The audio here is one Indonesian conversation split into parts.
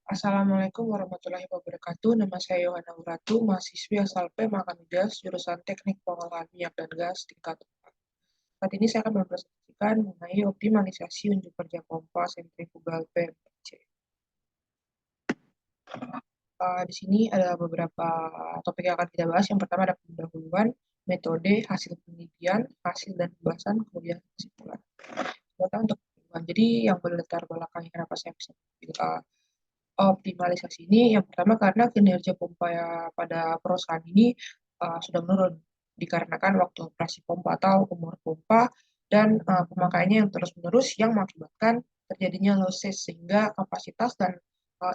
Assalamualaikum warahmatullahi wabarakatuh. Nama saya Yohana Uratu, mahasiswi asal PEM Migas, jurusan Teknik Pengolahan Minyak dan Gas tingkat 4. Saat ini saya akan mempresentasikan mengenai optimalisasi unjuk kerja pompa sentrifugal PMC. Di sini ada beberapa topik yang akan kita bahas. Yang pertama ada pendahuluan, metode, hasil penelitian, hasil dan pembahasan, kemudian kesimpulan. Untuk pendahuluan. Jadi yang berlatar belakang kenapa saya bisa optimalisasi ini, yang pertama karena kinerja pompa ya pada perusahaan ini sudah menurun dikarenakan waktu operasi pompa atau umur pompa dan pemakaiannya yang terus-menerus yang mengakibatkan terjadinya losses sehingga kapasitas dan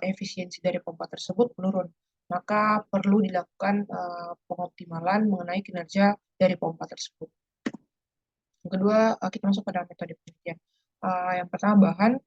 efisiensi dari pompa tersebut menurun. Maka perlu dilakukan pengoptimalan mengenai kinerja dari pompa tersebut. Yang kedua, kita masuk pada metode penelitian. Yang pertama bahan.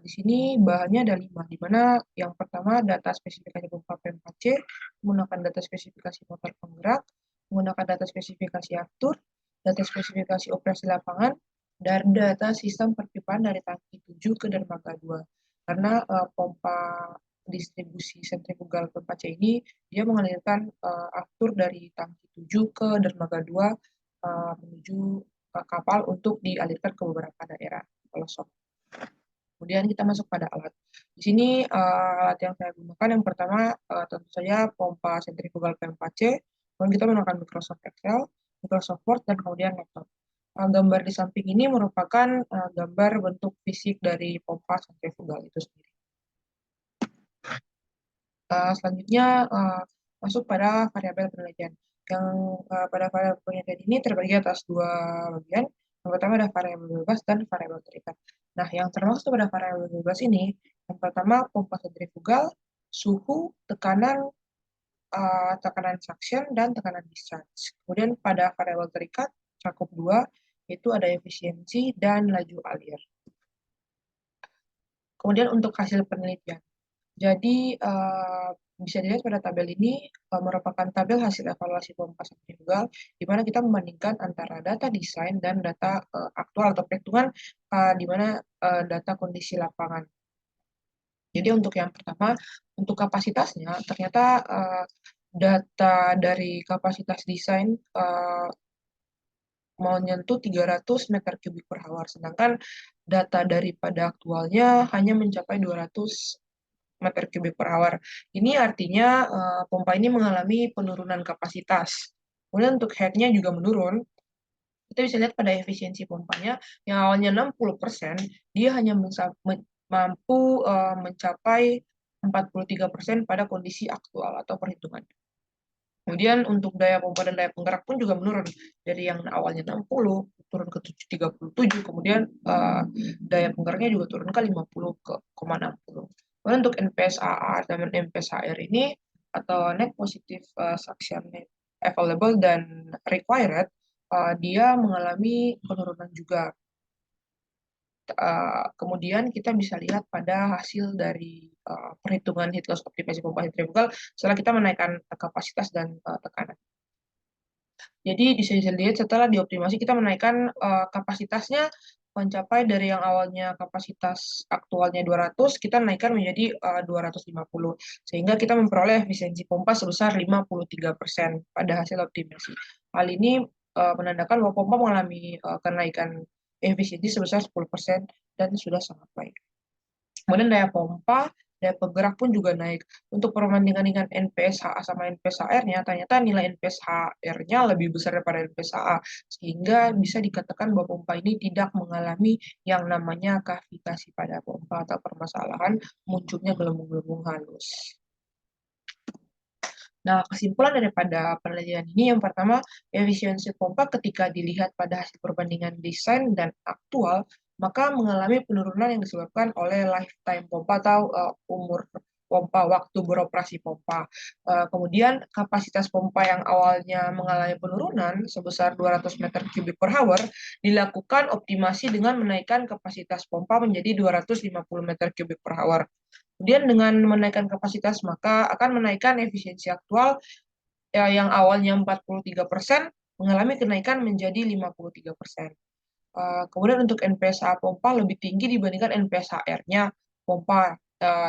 Di sini bahannya ada 5, di mana yang pertama data spesifikasi pompa P4C, menggunakan data spesifikasi motor penggerak, menggunakan data spesifikasi aftur, data spesifikasi operasi lapangan, dan data sistem perpipaan dari tangki 7 ke dermaga 2. Karena pompa distribusi sentrifugal P4C ini, dia mengalirkan aftur dari tangki 7 ke dermaga 2 menuju kapal untuk dialirkan ke beberapa daerah pelosok. Kemudian kita masuk pada alat. Di sini alat yang saya gunakan yang pertama tentu saja pompa sentrifugal P4C. Kemudian kita menggunakan Microsoft Excel, Microsoft Word, dan kemudian laptop. Gambar di samping ini merupakan gambar bentuk fisik dari pompa sentrifugal itu sendiri. Selanjutnya masuk pada variabel penelitian. Yang pada variabel penelitian ini terbagi atas 2 bagian. Yang pertama ada variabel bebas dan variabel terikat. Nah, yang termasuk pada variabel bebas ini, yang pertama pompa sentrifugal, suhu, tekanan, tekanan suction, dan tekanan discharge. Kemudian pada variabel terikat, cakup 2, itu ada efisiensi dan laju alir. Kemudian untuk hasil penelitian. Jadi bisa dilihat pada tabel ini merupakan tabel hasil evaluasi pompa sentrifugal, di mana kita membandingkan antara data desain dan data aktual atau perhitungan di mana data kondisi lapangan. Jadi untuk yang pertama, untuk kapasitasnya, ternyata data dari kapasitas desain menyentuh 300 meter kubik per hour, sedangkan data daripada aktualnya hanya mencapai 200 meter kubik per hour. Ini artinya pompa ini mengalami penurunan kapasitas. Kemudian untuk headnya juga menurun. Kita bisa lihat pada efisiensi pompanya yang awalnya 60%, dia hanya mampu mencapai 43% pada kondisi aktual atau perhitungan. Kemudian untuk daya pompa dan daya penggerak pun juga menurun dari yang awalnya 60 turun ke 37, kemudian daya penggeraknya juga turun ke 50,60. Kemudian untuk NPSAA dan NPSAR ini atau net positive suction available dan required, dia mengalami penurunan juga. Kemudian kita bisa lihat pada hasil dari perhitungan heat loss optimasi pompa sentrifugal setelah kita menaikkan kapasitas dan tekanan. Jadi bisa dilihat setelah dioptimasi kita menaikkan kapasitasnya mencapai dari yang awalnya kapasitas aktualnya 200, kita naikkan menjadi 250, sehingga kita memperoleh efisiensi pompa sebesar 53% pada hasil optimasi. Hal ini menandakan bahwa pompa mengalami kenaikan efisiensi sebesar 10% dan sudah sangat baik. Kemudian daya pompa, daya penggerak pun juga naik. Untuk perbandingan dengan NPSHA sama NPSHR-nya, ternyata nilai NPSHR-nya lebih besar daripada NPSHA, sehingga bisa dikatakan bahwa pompa ini tidak mengalami yang namanya kavitasi pada pompa atau permasalahan munculnya gelembung-gelembung halus. Nah, kesimpulan daripada penelitian ini yang pertama, efisiensi pompa ketika dilihat pada hasil perbandingan desain dan aktual, maka mengalami penurunan yang disebabkan oleh lifetime pompa atau umur pompa, waktu beroperasi pompa. Kemudian kapasitas pompa yang awalnya mengalami penurunan sebesar 200 meter kubik per hour dilakukan optimasi dengan menaikkan kapasitas pompa menjadi 250 meter kubik per hour. Kemudian dengan menaikkan kapasitas maka akan menaikkan efisiensi aktual yang awalnya 43% mengalami kenaikan menjadi 53%. Kemudian untuk NPSA pompa lebih tinggi dibandingkan NPSHR-nya pompa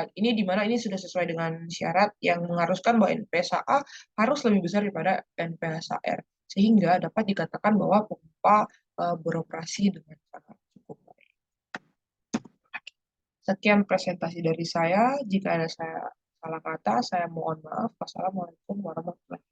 Ini di mana ini sudah sesuai dengan syarat yang mengharuskan bahwa NPS A harus lebih besar daripada NPS R, sehingga dapat dikatakan bahwa pompa beroperasi dengan sangat cukup baik. Sekian presentasi dari saya. Jika ada saya salah kata, saya mohon maaf. Wassalamualaikum warahmatullahi wabarakatuh.